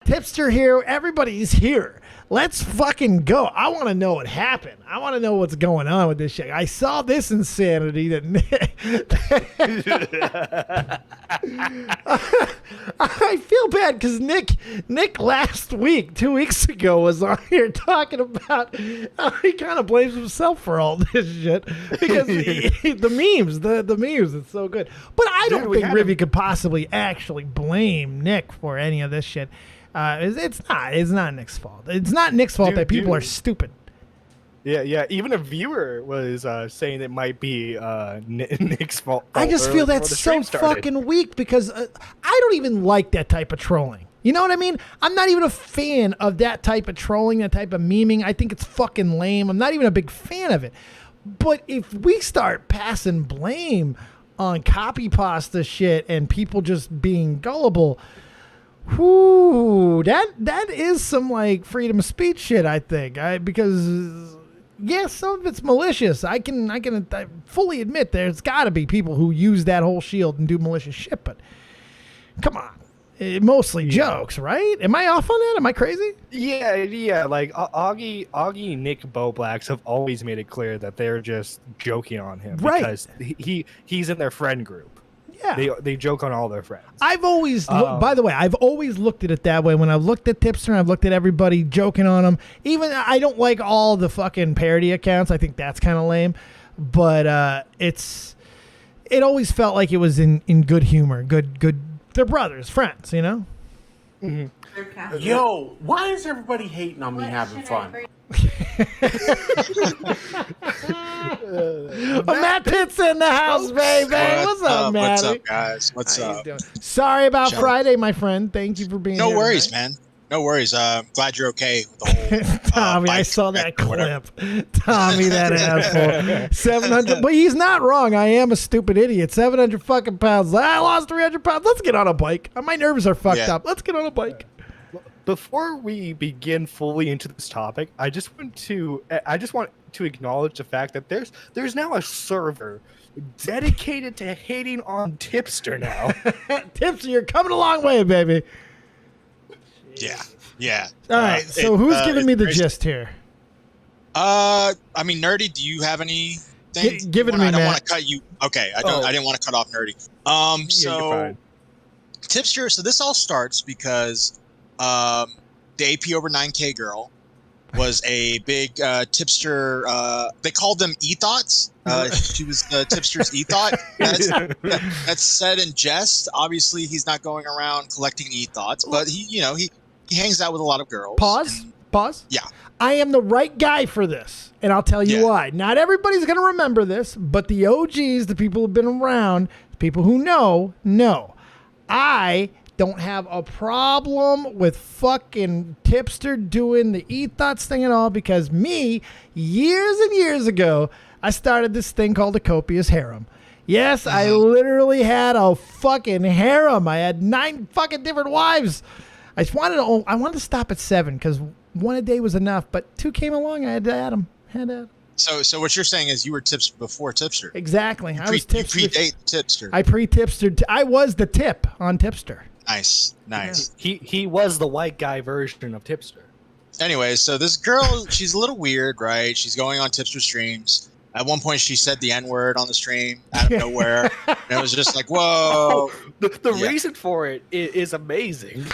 Tipster here. Everybody's here. Let's fucking go. I want to know what happened. I want to know what's going on with this shit. I saw this insanity that I feel bad because Nick last week, 2 weeks ago, was on here talking about how he kind of blames himself for all this shit because the memes, it's so good. But I don't think Rivy could possibly actually blame Nick for any of this shit. It's not Nick's fault. It's not Nick's fault that people are stupid. Yeah. Even a viewer was saying it might be Nick's fault. I just feel that's so fucking weak because I don't even like that type of trolling. You know what I mean? I'm not even a fan of that type of trolling, that type of memeing. I think it's fucking lame. I'm not even a big fan of it. But if we start passing blame on copy pasta shit and people just being gullible, whoo, that is some like freedom of speech shit, I think. Because yes, some of it's malicious. I can fully admit there's got to be people who use that whole shield and do malicious shit, but come on. Mostly jokes, right? Am I off on that? Am I crazy? Yeah. Like Augie, Nick, Boblax have always made it clear that they're just joking on him, right? Because he's in their friend group. Yeah, they joke on all their friends. I've always, by the way, I've always looked at it that way. When I've looked at Tipster, I've looked at everybody joking on him. Even I don't like all the fucking parody accounts. I think that's kind of lame, but it always felt like it was in good humor, good. They're brothers, friends, you know? Mm-hmm. Yo, why is everybody hating on me having fun? Matt Pitt's in the house, baby. What's up, Matt? What's up, guys? What's up? Sorry about Friday, my friend. Thank you for being here. No worries, man. No worries. Glad you're okay with the whole Tommy, I saw that clip. Tommy, that asshole. 700. But he's not wrong. I am a stupid idiot. 700 fucking pounds. I lost 300 pounds. Let's get on a bike. My nerves are fucked up. Let's get on a bike. Before we begin fully into this topic, I just want to acknowledge the fact that there's now a server dedicated to hating on Tipster now. Tipster, you're coming a long way, baby. Yeah. All right, so who's giving me the gist here? I mean, Nerdy, do you have anything? Give it to me, I don't Matt. want to cut you. Okay, I didn't want to cut off Nerdy. So Tipster. So this all starts because the AP over 9K girl was a big Tipster. They called them e-thoughts. She was Tipster's e-thought. That's said in jest. Obviously, he's not going around collecting e-thoughts, but he hangs out with a lot of girls. Pause. Yeah. I am the right guy for this, and I'll tell you why. Not everybody's going to remember this, but the OGs, the people who've been around, the people who know. I don't have a problem with fucking Tipster doing the e-thoughts thing at all because me, years and years ago, I started this thing called a copious harem. Yes, I literally had a fucking harem. I had 9 fucking different wives. I wanted to stop at 7 because 1 a day was enough, but 2 came along. I had to add them. So what you're saying is you were Tipster before Tipster. Exactly. I was Tipster. You predate Tipster. I pre-Tipstered. I was the tip on Tipster. Nice. Yeah. He was the white guy version of Tipster. Anyway, so this girl, she's a little weird, right? She's going on Tipster streams. At one point, she said the N-word on the stream out of nowhere. And it was just like, whoa. The reason for it is amazing.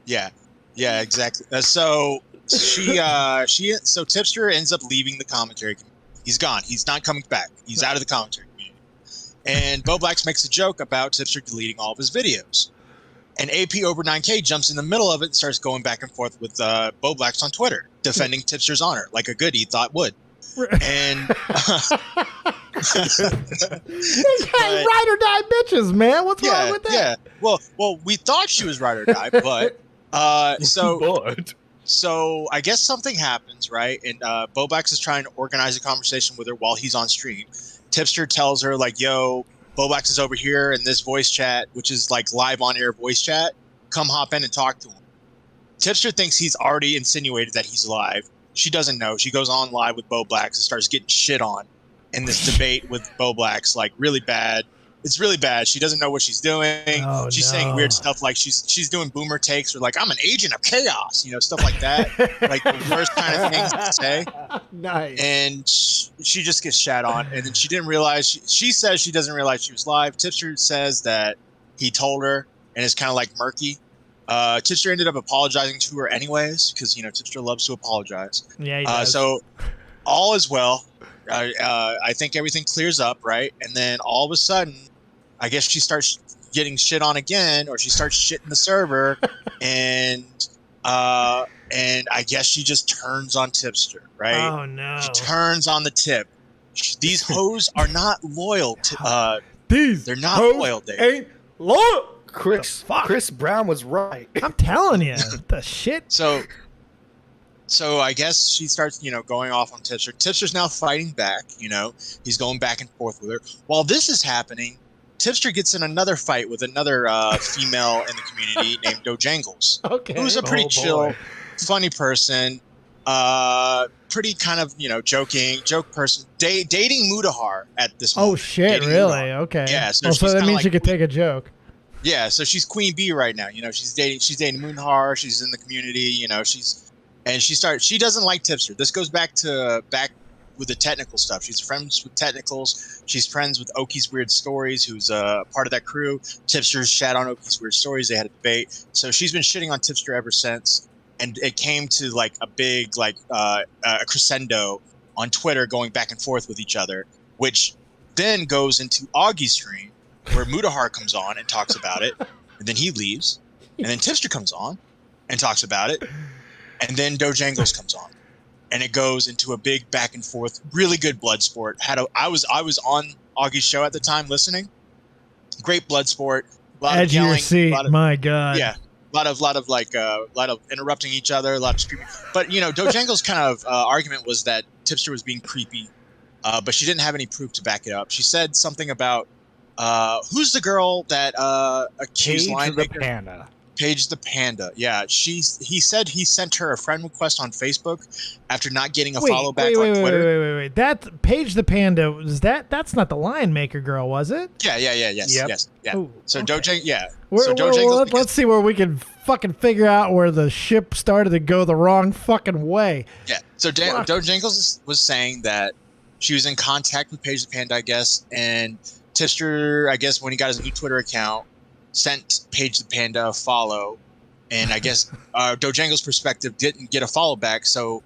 Yeah, exactly. So Tipster ends up leaving the commentary community. He's gone. He's not coming back. He's out of the commentary community. And Boblax makes a joke about Tipster deleting all of his videos. And AP over 9K jumps in the middle of it and starts going back and forth with Boblax on Twitter, defending Tipster's honor like a good e-thought would. And they got ride or die bitches, man. What's wrong with that? Yeah. Well, we thought she was ride or die, but so I guess something happens, right? And Boblax is trying to organize a conversation with her while he's on stream. Tipster tells her like, "Yo, Boblax is over here in this voice chat, which is like live on air voice chat. Come hop in and talk to him." Tipster thinks he's already insinuated that he's live. She doesn't know. She goes on live with Boblax and starts getting shit on in this debate with Boblax, like really bad. It's really bad. She doesn't know what she's doing. Oh, She's no. saying weird stuff like she's doing boomer takes or like I'm an agent of chaos, stuff like that. Like the worst kind of things to say. Nice. And she just gets shat on. And then she didn't realize. She says she doesn't realize she was live. Tipster says that he told her, and it's kind of like murky. Tipster ended up apologizing to her anyways because Tipster loves to apologize. Yeah, he does. So all is well. I think everything clears up, right? And then all of a sudden, I guess she starts getting shit on again, or she starts shitting the server, and I guess she just turns on Tipster, right? Oh no! She turns on the tip. These hoes are not loyal to. They're not loyal. Dave. Ain't loyal. Chris Brown was right. I'm telling you, the shit. So I guess she starts, going off on Tipster. Tipster's now fighting back. He's going back and forth with her. While this is happening, Tipster gets in another fight with another female in the community named Dojangles. Okay. Who's a pretty chill, funny person. Pretty kind of, joke person. Dating Mudahar at this moment. Oh, shit, dating really? Mudahar. Okay. Yeah, so that means you could take a joke. Yeah, so she's Queen Bee right now. She's dating Mudahar. She's in the community. She doesn't like Tipster. This goes back with the technical stuff. She's friends with Technicals. She's friends with Oki's Weird Stories, who's part of that crew. Tipster's shat on Oki's Weird Stories. They had a debate. So she's been shitting on Tipster ever since. And it came to like a big a crescendo on Twitter, going back and forth with each other, which then goes into Augie's stream where Mudahar comes on and talks about it. And then he leaves. And then Tipster comes on and talks about it. And then Dojangles comes on, and it goes into a big back and forth, really good blood sport. I was on Augie's show at the time listening. Great blood sport. A lot Edge of yelling. Your seat. My God. Yeah. A lot of interrupting each other, a lot of screaming. But Dojangles' kind of argument was that Tipster was being creepy, but she didn't have any proof to back it up. She said something about who's the girl that accused Linemaker? Paige the Panda. Yeah, he said he sent her a friend request on Facebook after not getting a follow back on Twitter. Wait. That Paige the Panda, that's not the Lion Maker girl, was it? Yes. Ooh, so okay. Dojangles. Let's see where we can fucking figure out where the ship started to go the wrong fucking way. Yeah. So Dojangles was saying that she was in contact with Paige the Panda, I guess, and Tipster, I guess, when he got his new Twitter account, sent Paige the Panda a follow, and I guess Dojangles' perspective didn't get a follow back. So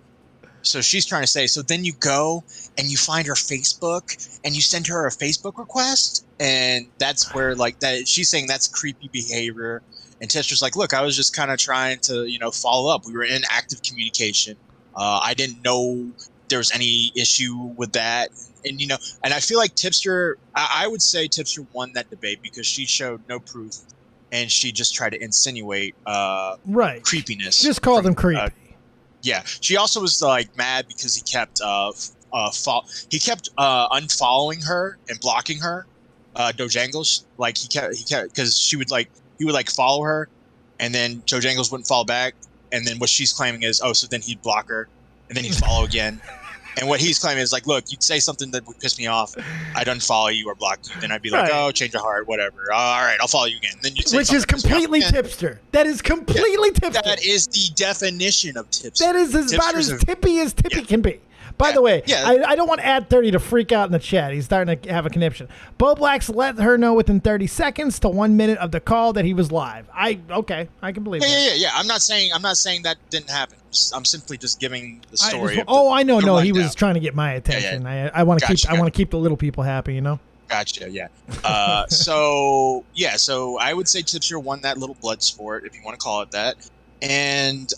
she's trying to say, so then you go and you find her Facebook and you send her a Facebook request, and that's where that she's saying that's creepy behavior. And Tipster's like, look, I was just kind of trying to follow up. We were in active communication. I didn't know there was any issue with that. And and I feel like Tipster, I would say Tipster won that debate because she showed no proof, and she just tried to insinuate creepiness. She just called him creepy. Yeah, she also was mad because he kept unfollowing her and blocking her, Dojangles. He kept because he would follow her, and then Dojangles wouldn't follow back, and then what she's claiming is so then he'd block her, and then he'd follow again. And what he's claiming is look, you'd say something that would piss me off, I'd unfollow you or block you. Then I'd be like, oh, change your heart, whatever. All right, I'll follow you again. Then you'd say which is completely Tipster. That is completely Tipster. That is the definition of Tipster. That is about as tippy as tippy can be. By the way, I don't want Ad 30 to freak out in the chat. He's starting to have a conniption. Bo Blacks let her know within 30 seconds to 1 minute of the call that he was live. I can believe that. Yeah. I'm not saying that didn't happen. I'm simply just giving the story. I know. No, he was trying to get my attention. Yeah. I want to keep the little people happy. Gotcha. Yeah. So I would say Tipster won that little blood sport, if you want to call it that, and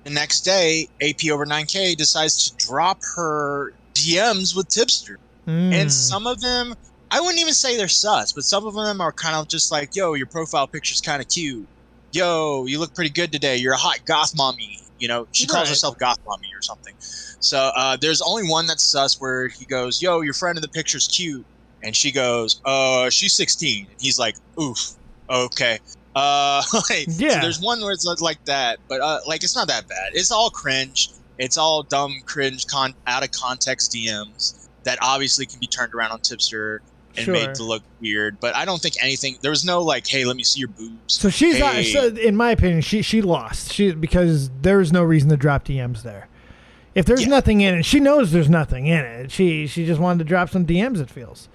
the next day, AP over 9K decides to drop her DMs with Tipster. And some of them, I wouldn't even say they're sus, but some of them are kind of just like, yo, your profile picture's kind of cute. Yo, you look pretty good today. You're a hot goth mommy. She calls herself goth mommy or something. So there's only one that's sus where he goes, yo, your friend in the picture's cute. And she goes, she's 16. And he's like, oof, okay. So there's one where it's like that, but it's not that bad. It's all cringe. It's all dumb cringe out of context DMs that obviously can be turned around on Tipster. and Sure. made to look weird. But I don't think anything. There was no like, hey, let me see your boobs. So she's Hey. so in my opinion, she lost. Because there's no reason to drop DMs there. If there's nothing in it, she knows there's nothing in it. She just wanted to drop some DMs. It feels.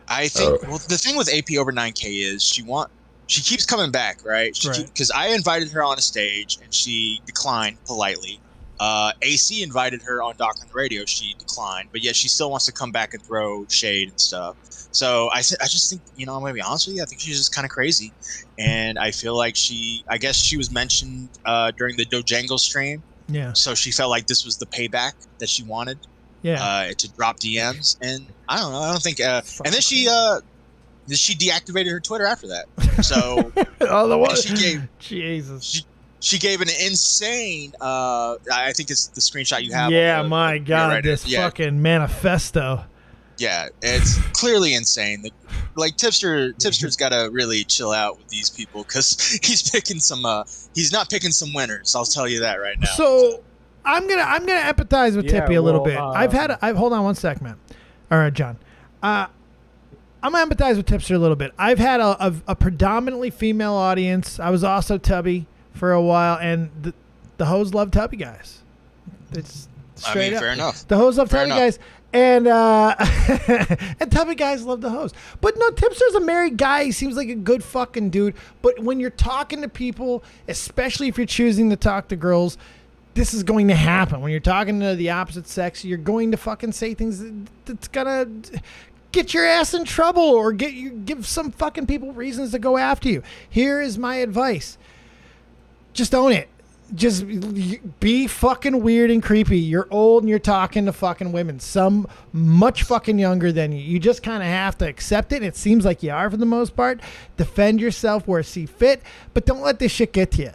I think well, the thing with AP over 9K is she keeps coming back, right? Because I invited her on a stage and she declined politely. AC invited her on Doc on the Radio. She declined, but yet she still wants to come back and throw shade and stuff. So I just think, I'm going to be honest with you. I think she's just kind of crazy. And I feel like I guess she was mentioned during the Dojango stream. Yeah. So she felt like this was the payback that she wanted. Yeah. To drop DMs. And I don't know. I don't think, and then she deactivated her Twitter after that. So Jesus. She gave an insane. I think it's the screenshot you have. Yeah, my God, this fucking manifesto. Yeah, it's clearly insane. Like Tipster's got to really chill out with these people because he's picking some. He's not picking some winners. I'll tell you that right now. So I'm gonna empathize with Tippy a little bit. Hold on one sec, man. All right, John. I'm gonna empathize with Tipster a little bit. I've had a predominantly female audience. I was also tubby for a while, and the hoes love tubby guys. It's straight up. Fair enough. The hoes love tubby guys, and and tubby guys love the hoes. But no, Tipster's a married guy. He seems like a good fucking dude. But when you're talking to people, especially if you're choosing to talk to girls, this is going to happen. When you're talking to the opposite sex, you're going to fucking say things that's gonna get your ass in trouble or give some fucking people reasons to go after you. Here is my advice. Just own it. Just be fucking weird and creepy. You're old and you're talking to fucking women, some much fucking younger than you. You just kind of have to accept it. It seems like you are for the most part. Defend yourself where see fit, but don't let this shit get to you.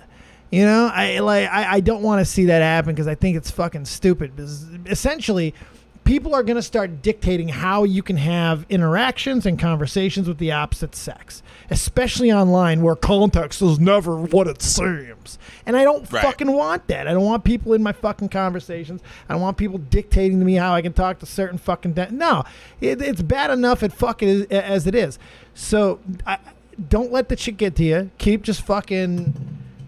I don't want to see that happen because I think it's fucking stupid. Because essentially, people are going to start dictating how you can have interactions and conversations with the opposite sex, especially online where context is never what it seems. And I don't fucking want that. I don't want people in my fucking conversations. I don't want people dictating to me how I can talk to certain fucking... No, it's bad enough as it is. So don't let the shit get to you. Keep just fucking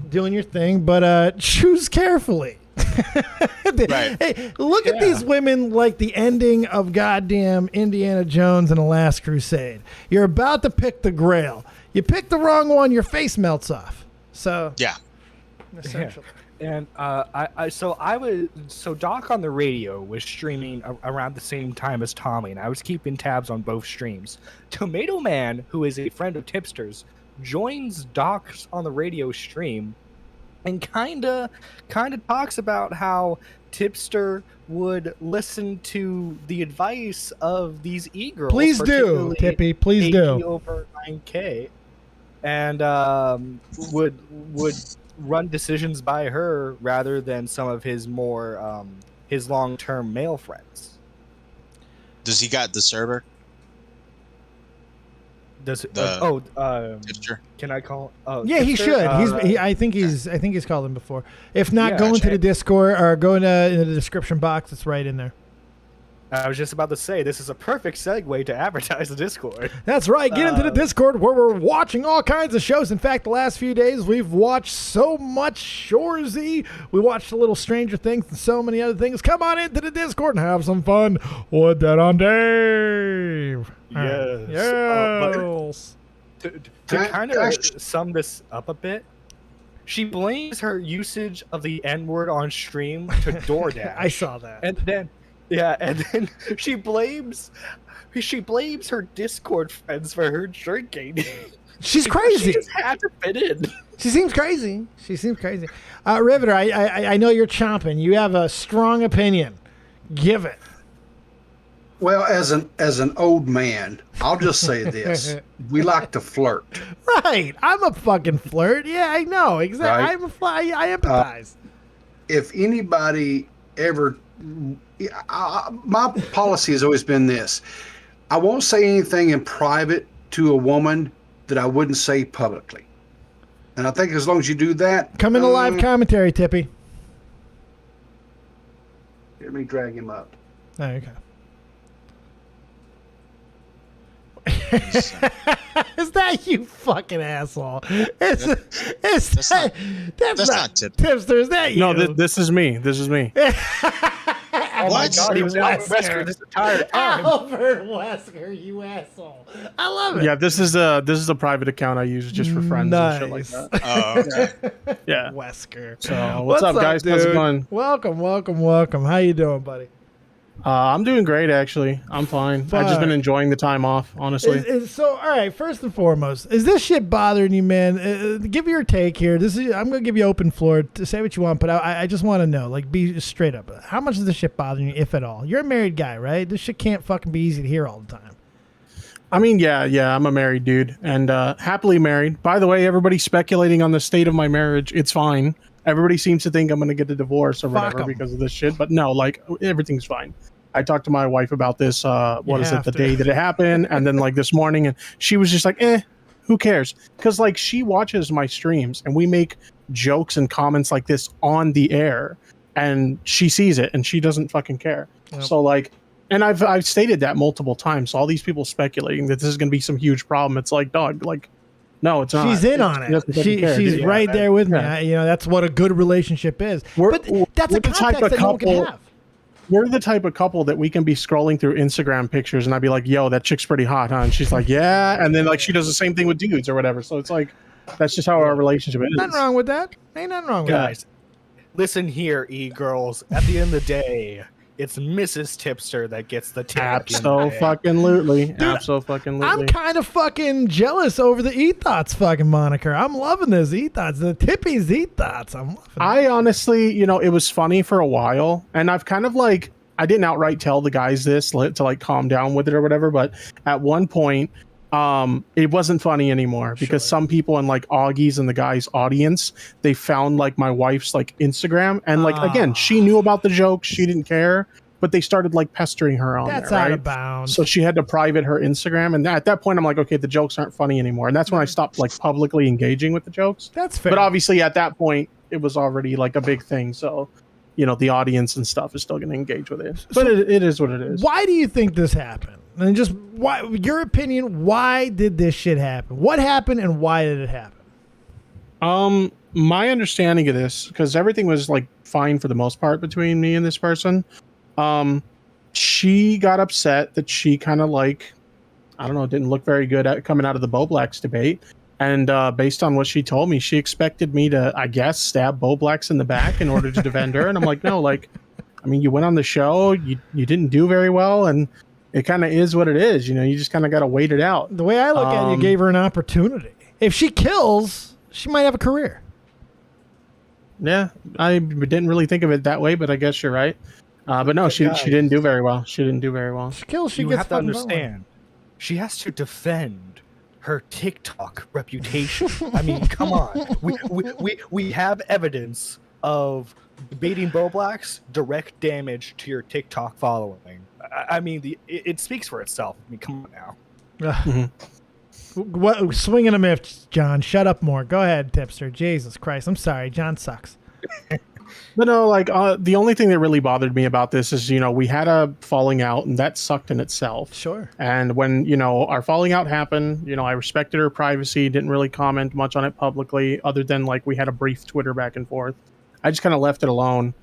doing your thing, but choose carefully. Hey, look at these women like the ending of goddamn Indiana Jones and the Last Crusade. You're about to pick the Grail. You pick the wrong one, your face melts off. So essentially. And so Doc on the Radio was streaming around the same time as Tommy, and I was keeping tabs on both streams. Tomato Man, who is a friend of Tipster's, joins Doc's on the Radio stream and kind of talks about how Tipster would listen to the advice of these e-girls. Please do, Tippy. Please do. Over 9K, and would run decisions by her rather than some of his more his long-term male friends. Does he got the server? Does it? Tipster? Can I call? Yeah, he should. I think he's called him before. If not, go into the Discord or go in the description box. It's right in there. I was just about to say this is a perfect segue to advertise the Discord. That's right. Get into the Discord where we're watching all kinds of shows. In fact, the last few days we've watched so much Shorzy. We watched a little Stranger Things and so many other things. Come on into the Discord and have some fun with Dead on Dave. Yes. Yes. To kind of sum this up a bit, she blames her usage of the N-word on stream to DoorDash. I saw that. And then she blames her Discord friends for her drinking. She's crazy. She just had to fit in. She seems crazy. Riveter, I know you're chomping. You have a strong opinion. Give it. Well, as an old man, I'll just say this: we like to flirt. Right. I'm a fucking flirt. Yeah, I know exactly. Right? I empathize. If anybody ever, my policy has always been this: I won't say anything in private to a woman that I wouldn't say publicly. And I think as long as you do that, come in a live commentary, Tippy. Let me drag him up. Oh, okay. Is that you fucking asshole? That's not Tipster. Is that you? No, this is me. This is me. Oh my God, he was Albert Wesker this entire time. Albert Wesker, you asshole! I love it. Yeah, this is a private account I use just for friends and shit like that. Oh, okay. Yeah. Wesker. So what's up, guys? Dude? How's it going? Welcome. How you doing, buddy? I'm doing great, actually. I'm fine. I've just been enjoying the time off, honestly. So, all right. First and foremost, is this shit bothering you, man? Give your take here. I'm gonna give you open floor to say what you want, but I just want to know, like, be straight up. How much is this shit bothering you, if at all? You're a married guy, right? This shit can't fucking be easy to hear all the time. I mean, yeah, I'm a married dude and happily married. By the way, everybody's speculating on the state of my marriage. It's fine. Everybody seems to think I'm going to get a divorce or whatever because of this shit. But no, like, everything's fine. I talked to my wife about this, the day that it happened. And then, like, this morning, and she was just like, who cares? Because, like, she watches my streams and we make jokes and comments like this on the air. And she sees it and she doesn't fucking care. Yep. So, like, and I've stated that multiple times. So all these people speculating that this is going to be some huge problem. It's like, dog, like, no, it's not. She's in on it. She's right there with me. That's what a good relationship is. But that's a context that no one can have. We're the type of couple that we can be scrolling through Instagram pictures and I'd be like, yo, that chick's pretty hot, huh? And she's like, yeah. And then, like, she does the same thing with dudes or whatever. So it's like, that's just how our relationship is. Nothing wrong with that. Ain't nothing wrong with that. Listen here, E-girls. At the end of the day, it's Mrs. Tipster that gets the tip. Absolutely. Absolutely. I'm kind of fucking jealous over the E-Thoughts fucking moniker. I'm loving this E-Thoughts. The Tippy's E-Thoughts. I'm loving it. I honestly, it was funny for a while. And I've kind of like, I didn't outright tell the guys this to like calm down with it or whatever. But at one point, it wasn't funny anymore because some people in like Augie's and the guys' audience, they found like my wife's like Instagram and like again, she knew about the jokes, she didn't care, but they started like pestering her on that's there, out right? of bounds. So she had to private her Instagram, and at that point, I'm like, okay, the jokes aren't funny anymore, and that's when I stopped like publicly engaging with the jokes. That's fair. But obviously, at that point, it was already like a big thing, so. The audience and stuff is still going to engage with it. But it is what it is. Why do you think this happened? And just why, your opinion, why did this shit happen? What happened and why did it happen? My understanding of this, because everything was like fine for the most part between me and this person. She got upset that she kind of like, I don't know, didn't look very good at coming out of the Bo Blacks debate. And based on what she told me, she expected me to, I guess, stab Bo Blacks in the back in order to defend her. And I'm like, no, like, I mean, you went on the show, you didn't do very well, and it kind of is what it is. You just kind of got to wait it out. The way I look at it, you gave her an opportunity. If she kills, she might have a career. Yeah, I didn't really think of it that way, but I guess you're right. But no, she didn't do very well. She didn't do very well. She kills, she you gets have to understand. She has to defend her TikTok reputation. I mean, come on. We have evidence of debating Bo Blacks, direct damage to your TikTok following. I mean, it speaks for itself. I mean, come on now. What swinging a miff, John? Shut up more. Go ahead, Tipster. Jesus Christ, I'm sorry. John sucks. But no, like the only thing that really bothered me about this is, we had a falling out, and that sucked in itself. Sure. And when, our falling out happened, I respected her privacy, didn't really comment much on it publicly, other than like we had a brief Twitter back and forth. I just kind of left it alone.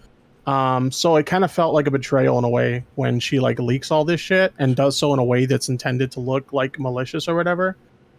So it kind of felt like a betrayal in a way when she like leaks all this shit and does so in a way that's intended to look like malicious or whatever.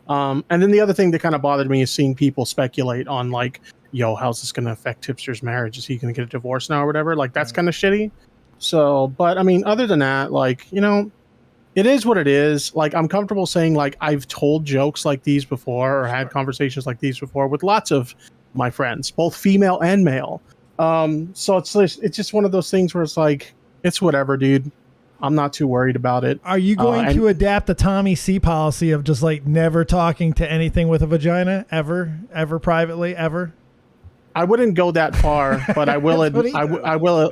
And then the other thing that kind of bothered me is seeing people speculate on like, yo, how's this going to affect Tipster's marriage? Is he going to get a divorce now or whatever? Like, that's kind of shitty. So, but I mean, other than that, like, it is what it is. Like, I'm comfortable saying, like, I've told jokes like these before or had conversations like these before with lots of my friends, both female and male. So it's just one of those things where it's like, it's whatever, dude. I'm not too worried about it. Are you going to adapt the Tommy C policy of just like never talking to anything with a vagina ever privately, ever? I wouldn't go that far, but I will.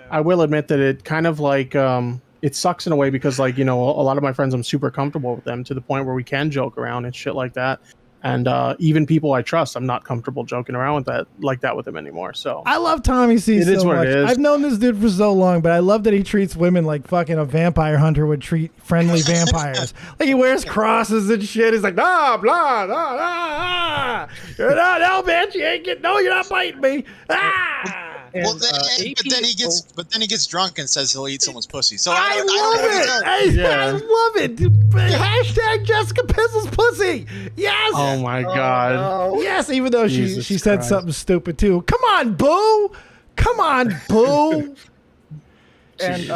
I will admit that it kind of like it sucks in a way because like a lot of my friends, I'm super comfortable with them to the point where we can joke around and shit like that. And even people I trust, I'm not comfortable joking around with that with them anymore. So I love Tommy C It is so what much. it is. I've known this dude for so long, but I love that he treats women like fucking a vampire hunter would treat friendly vampires. Like he wears crosses and shit. He's like, blah, blah, blah, blah. You're not, no, bitch. You ain't getting, no, you're not biting me. Ah. Well, And, then, but then he gets drunk and says he'll eat someone's pussy. So I don't know what to tell you. love it. I love it. Dude, hashtag Jessica Pizzle's pussy. Yes. oh my god, no. Yes, even though Jesus she said Christ. something stupid too. Come on, boo. Come on, boo. And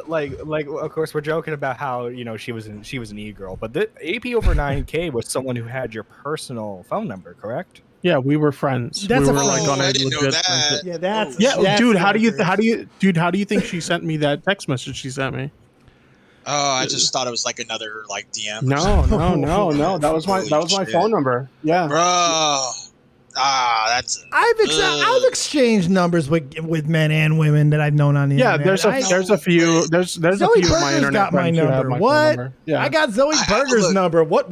like of course we're joking about how she was an e-girl, but the AP over 9K was someone who had your personal phone number, correct? yeah, we were friends. That's we a were friend. on a I didn't know legit that. friendship. Yeah, that's Yeah, dude, how do you dangerous. how do you think she sent me that text message she sent me? Oh, I just thought it was like another like DM. No. That was my Holy shit. phone number. Yeah. Bro. That's I've exchanged numbers with men and women that I've known on the Yeah, internet. there's a few there's a Zoe few of my Berger's internet got my friends who have number. my phone What? number. Yeah. I got Zoe Berger's look. number. What?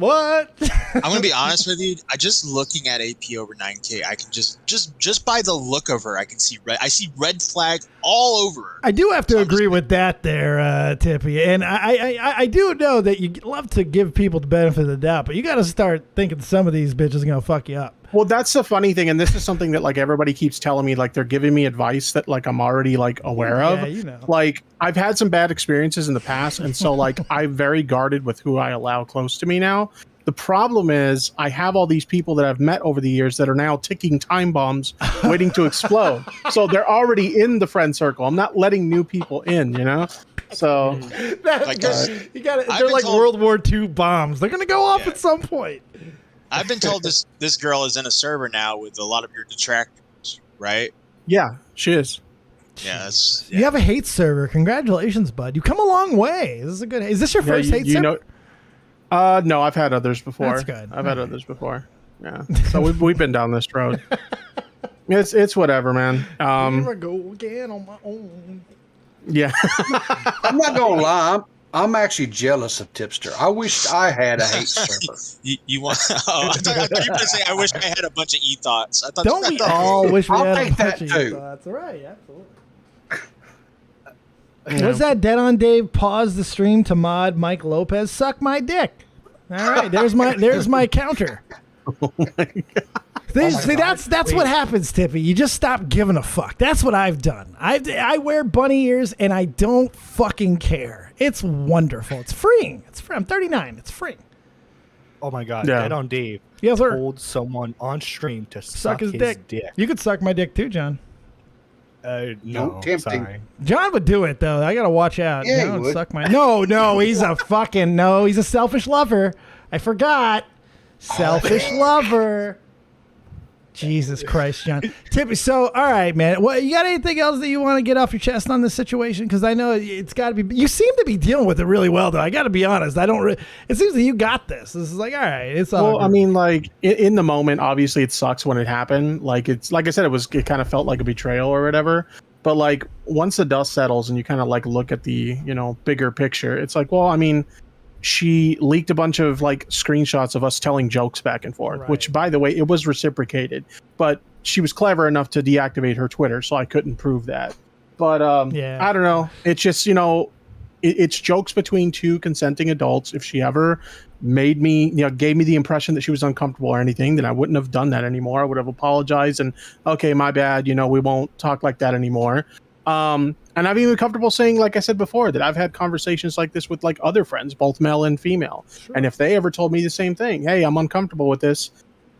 I'm gonna be honest with you. I just looking at AP over 9K, I can just by the look of her, I can see I see red flag all over her. I do have to agree with that there, Tippy. And I do know that you love to give people the benefit of the doubt, but you got to start thinking some of these bitches are going to fuck you up. Well, that's the funny thing, and this is something that like everybody keeps telling me, like they're giving me advice that like I'm already like aware of. Yeah, you know. Like I've had some bad experiences in the past, and so like I'm very guarded with who I allow close to me now. The problem is I have all these people that I've met over the years that are now ticking time bombs waiting to explode. So they're already in the friend circle. I'm not letting new people in, you know? So That's Like, good. You got it. I've They're been like told- World War II bombs. They're going to go off Yeah. at some point. I've been told this girl is in a server now with a lot of your detractors, right? yeah, she is. Yeah, that's You have a hate server. Congratulations, bud. You come a long way. This is a good. Is this your Yeah, first hate server? No, I've had others before. That's good. I've had others before. Yeah. So we've been down this road. It's whatever, man. Here I go again on my own. Yeah. I'm not gonna lie. I'm actually jealous of Tipster. I wish I had a hate server. you want. Oh, I thought you were gonna say I wish I had a bunch of e thoughts. I thought Don't we all wish we I'll had take a that bunch of too. That's right. Absolutely. Was that Dead on Dave? Pause the stream to mod Mike Lopez. Suck my dick. All right, there's my counter. Oh my God. See, that's what happens, Tippy. You just stop giving a fuck. That's what I've done. I wear bunny ears and I don't fucking care. It's wonderful. It's freeing. It's free. I'm 39. It's free. Oh my god, Yeah. Dead on Dave Yes, sir. told someone on stream to Suck his dick. You could suck my dick too, John. No, tempting. sorry. John would do it though. I gotta watch out. Yeah, he John would would. suck my. No, he's a fucking no. He's a selfish lover. I forgot. Selfish lover. Jesus Christ, John. Tippy. So, all right, man. What you got? Anything else that you want to get off your chest on this situation? Because I know it's got to be. You seem to be dealing with it really well, though. I got to be honest. I don't. It seems that you got this. This is like, all right. It's all. Well, I mean, like in the moment, obviously it sucks when it happened. Like it's like I said, it kind of felt like a betrayal or whatever. But like once the dust settles and you kind of like look at the bigger picture, it's like, well, I mean, she leaked a bunch of like screenshots of us telling jokes back and forth, Right. which by the way, it was reciprocated, but she was clever enough to deactivate her Twitter, so I couldn't prove that. But Yeah. I don't know. It's just it's jokes between two consenting adults. If she ever made me, gave me the impression that she was uncomfortable or anything, then I wouldn't have done that anymore. I would have apologized and okay, my bad. We won't talk like that anymore. And I've even been comfortable saying, like I said before, that I've had conversations like this with like other friends, both male and female. Sure. And if they ever told me the same thing, hey, I'm uncomfortable with this,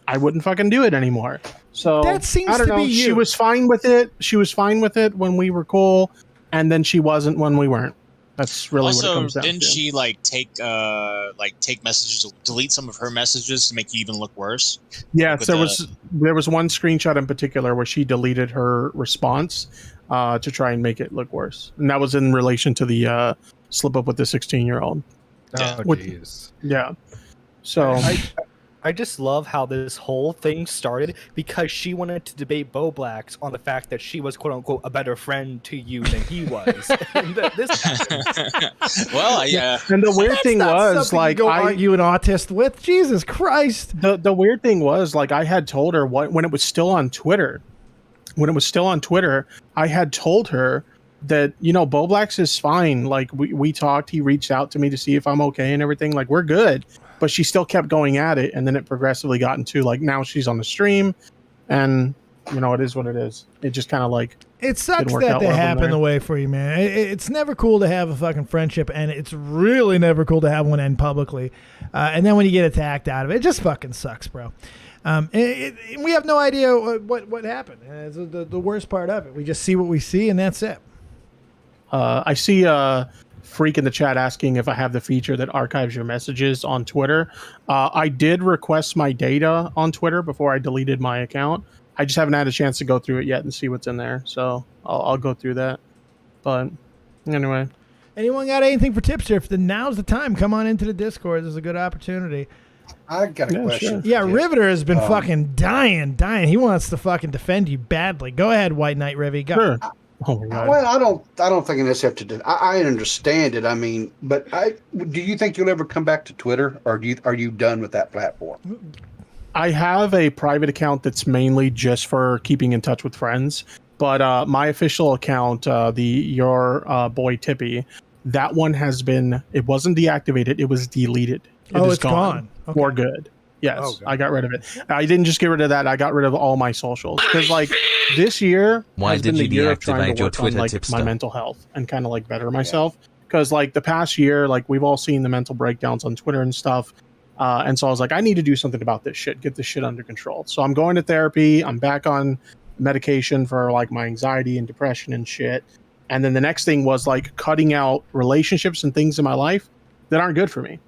I wouldn't fucking do it anymore. So That seems I don't to know. be She you. was fine with it. She was fine with it when we were cool, and then she wasn't when we weren't. That's really what it Also, comes down didn't to. she take messages, delete some of her messages to make you even look worse? Yes, with there was one screenshot in particular where she deleted her response to try and make it look worse, and that was in relation to the slip up with the 16-year-old. Yeah. Oh What- jeez. Yeah. So I just love how this whole thing started because she wanted to debate Bo Blacks on the fact that she was quote unquote a better friend to you than he was. And this happened. Well, yeah. And the weird thing was, like, go argue an autist with. Jesus Christ. The weird thing was, like, I had told her when it was still on Twitter. When it was still on Twitter, I had told her that, you know, Bo Blacks is fine. Like, we talked. He reached out to me to see if I'm okay and everything. Like, we're good. But she still kept going at it, and then it progressively got into, like, now she's on the stream, and, you know, it is what it is. It just kind of, like, it sucks that they happen the way for you, man. It's never cool to have a fucking friendship, and it's really never cool to have one end publicly. And then when you get attacked out of it, it just fucking sucks, bro. We have no idea what happened. It's the worst part of it. We just see what we see, and that's it. I see Freak in the chat asking if I have the feature that archives your messages on Twitter. I did request my data on Twitter before I deleted my account. I just haven't had a chance to go through it yet and see what's in there. So I'll go through that. But anyway. Anyone got anything for Tipster? If now's the time, come on into the Discord. There's a good opportunity. I got a question. Sure. Yeah, Riveter has been fucking dying. He wants to fucking defend you badly. Go ahead, White Knight Rivy. Go. Sure. Oh my God. Well, I don't think this have to. I understand it. I mean, but do you think you'll ever come back to Twitter, or are you done with that platform? I have a private account that's mainly just for keeping in touch with friends, but my official account, your boy Tippy, that one has been. It wasn't deactivated. It was deleted. It's gone. Okay. For good. Yes, I got rid of it. I didn't just get rid of that. I got rid of all my socials because, like, this year has been the year of trying to work on, like, my mental health and kind of, like, better myself. Because, like, the past year, like, we've all seen the mental breakdowns on Twitter and stuff. And so I was like, I need to do something about this shit. Get this shit under control. So I'm going to therapy. I'm back on medication for, like, my anxiety and depression and shit. And then the next thing was, like, cutting out relationships and things in my life that aren't good for me.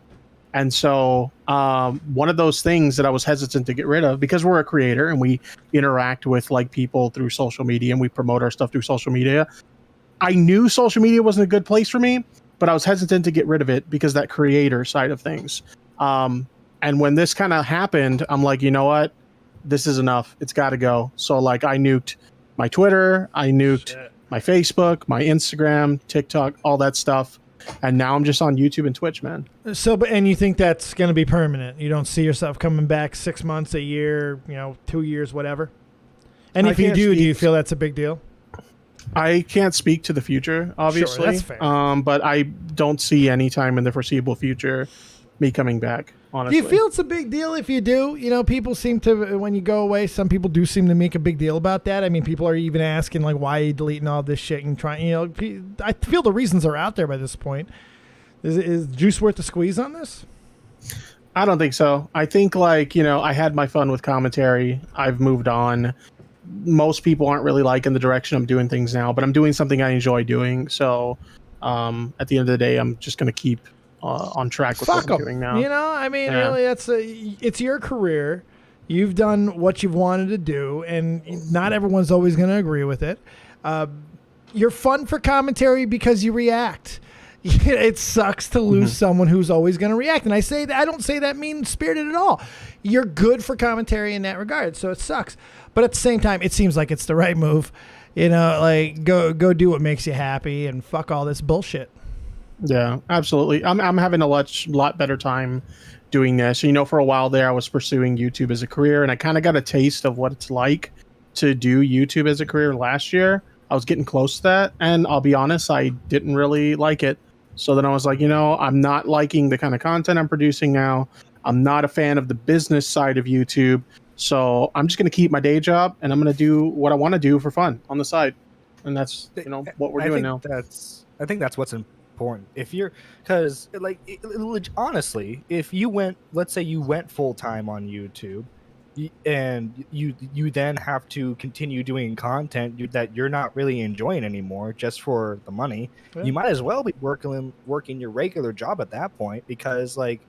And so one of those things that I was hesitant to get rid of, because we're a creator and we interact with, like, people through social media and we promote our stuff through social media. I knew social media wasn't a good place for me, but I was hesitant to get rid of it because that creator side of things. And when this kind of happened, I'm like, you know what? This is enough. It's got to go. So, like, I nuked my Twitter. I nuked my Facebook, my Instagram, TikTok, all that stuff. And now I'm just on YouTube and Twitch, man. So, and you think that's going to be permanent? You don't see yourself coming back 6 months, a year, 2 years, whatever? And if you do you feel that's a big deal? I can't speak to the future, obviously. Sure, that's fair. But I don't see any time in the foreseeable future me coming back, honestly. Do you feel it's a big deal if you do? People seem to, when you go away, some people do seem to make a big deal about that. I mean, people are even asking, like, why are you deleting all this shit and trying, I feel the reasons are out there by this point. Is juice worth the squeeze on this? I don't think so. I think, like, I had my fun with commentary. I've moved on. Most people aren't really liking the direction I'm doing things now, but I'm doing something I enjoy doing. So at the end of the day, I'm just going to keep on track with what I'm doing now. Really, it's your career. You've done what you've wanted to do, and not everyone's always going to agree with it. You're fun for commentary because you react. It sucks to lose someone who's always going to react, and I don't say that mean-spirited at all. You're good for commentary in that regard, so it sucks. But at the same time, it seems like it's the right move. Like, go do what makes you happy and fuck all this bullshit. Yeah, absolutely. I'm having a lot better time doing this. For a while there, I was pursuing YouTube as a career, and I kind of got a taste of what it's like to do YouTube as a career last year. I was getting close to that, and I'll be honest, I didn't really like it. So then I was like, I'm not liking the kind of content I'm producing now. I'm not a fan of the business side of YouTube. So I'm just going to keep my day job, and I'm going to do what I want to do for fun on the side. And that's, what we're doing now. I think that's what's important. If you're, because, like, honestly, if you went, let's say you went full time on YouTube, and you then have to continue doing content that you're not really enjoying anymore just for the money, you might as well be working your regular job at that point, because, like,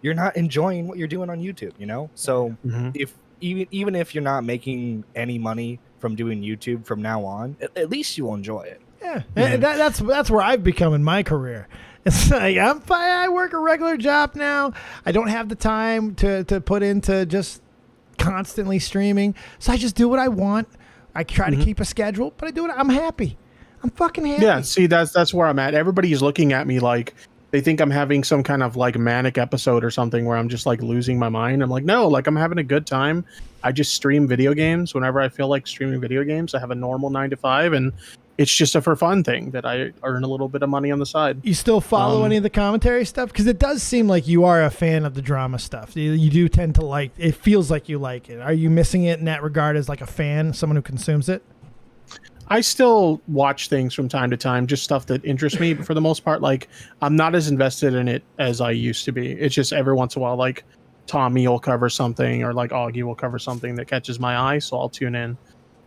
you're not enjoying what you're doing on YouTube, So if even if you're not making any money from doing YouTube from now on, at least you'll enjoy it. Yeah, that's where I've become in my career. It's like I'm fine. I work a regular job now. I don't have the time to put into just constantly streaming. So I just do what I want. I try to keep a schedule, but I do it. I'm happy. I'm fucking happy. Yeah, see, that's where I'm at. Everybody's looking at me like they think I'm having some kind of like manic episode or something where I'm just like losing my mind. I'm like, no, like I'm having a good time. I just stream video games whenever I feel like streaming video games. I have a normal 9 to 5, and it's just a for fun thing that I earn a little bit of money on the side. You still follow any of the commentary stuff? Because it does seem like you are a fan of the drama stuff. You do tend to like it. Feels like you like it. Are you missing it in that regard as like a fan, someone who consumes it? I still watch things from time to time, just stuff that interests me. But for the most part, like I'm not as invested in it as I used to be. It's just every once in a while, like Tommy will cover something or like Augie will cover something that catches my eye, so I'll tune in.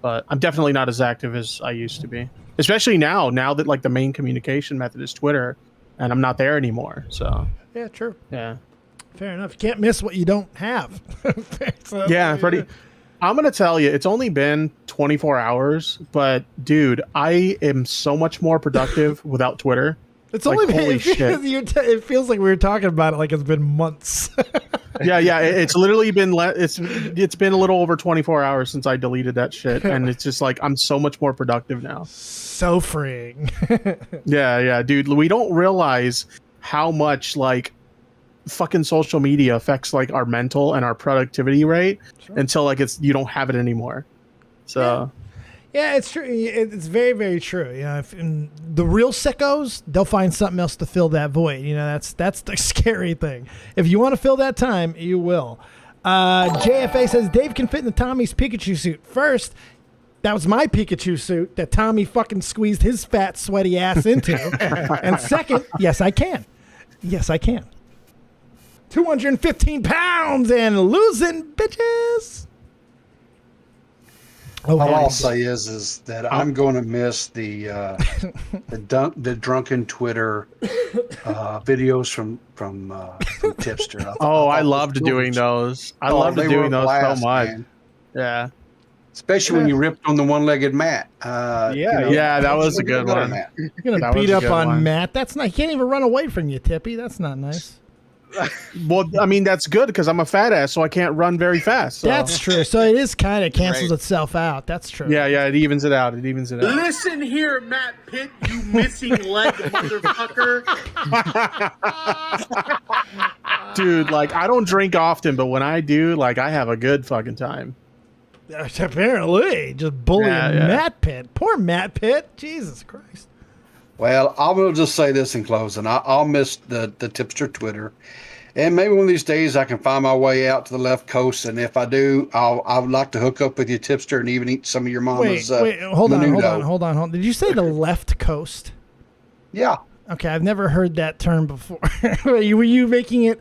But I'm definitely not as active as I used to be, especially now that like the main communication method is Twitter, and I'm not there anymore. So yeah, true. Yeah, fair enough. You can't miss what you don't have. So, yeah, pretty. I'm going to tell you, it's only been 24 hours, but dude, I am so much more productive without Twitter. It's like, only been, holy shit. It feels like we were talking about it like it's been months. Yeah, it's literally been it's been a little over 24 hours since I deleted that shit, and it's just like I'm so much more productive now. So freeing. Yeah, dude, we don't realize how much like fucking social media affects like our mental and our productivity rate until like you don't have it anymore. So yeah, it's true. It's very, very true. You know, if the real sickos, they'll find something else to fill that void. You know, that's the scary thing. If you want to fill that time, you will. JFA says Dave can fit in the Tommy's Pikachu suit. First, that was my Pikachu suit that Tommy fucking squeezed his fat, sweaty ass into. And second, yes, I can. Yes, I can. 215 pounds and losing, bitches. All I'll say is that I'm going to miss the drunken Twitter videos from Tipster. I loved doing those. I loved doing those so much. Man. Yeah. Especially when you ripped on the one-legged Matt. That was a good one. You're gonna beat up on Matt. That's not. He can't even run away from you, Tippy. That's not nice. Well, I mean, that's good because I'm a fat ass, so I can't run very fast. So. That's true. So it is kind of cancels itself out. That's true. Yeah, it evens it out. Listen here, Matt Pitt, you missing leg motherfucker. Dude, like, I don't drink often, but when I do, like, I have a good fucking time. Apparently, just bullying Matt Pitt. Poor Matt Pitt. Jesus Christ. Well, I will just say this in closing. I'll miss the Tipster Twitter. And maybe one of these days I can find my way out to the left coast. And if I do, I would like to hook up with you, Tipster, and even eat some of your mama's hold on. Did you say the left coast? Yeah. Okay, I've never heard that term before. Were you making it...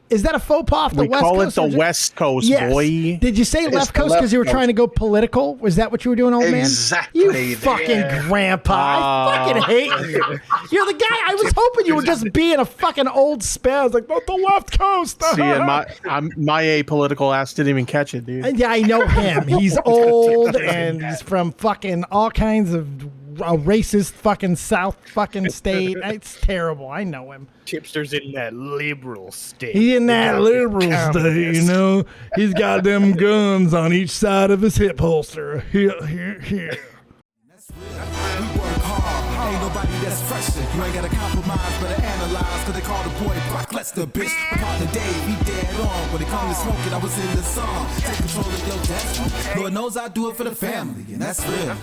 Is that a faux pas off the West Coast? We call it the West Coast, yes. Boy. Did you say left coast because you were trying to go political? Was that what you were doing, old man? Exactly. You fucking grandpa. I fucking hate you. You're the guy. I was hoping you were just being a fucking old spaz. I was like, but the left coast. See, and my apolitical ass didn't even catch it, dude. Yeah, I know him. He's old and he's from fucking all kinds of a racist fucking South fucking state. It's terrible. I know him. Tipster's in that liberal state. He's in that liberal state, you know. He's got them guns on each side of his hip holster. Here. That's real. We work hard. Ain't nobody that's fresher. You ain't gotta compromise, better analyze. Cause they call the boy Brock Lester, bitch. My partner Dave, he dead on. When it comes to smoking, I was in the song. Take control of your destiny. Lord knows I do it for the family, and that's real.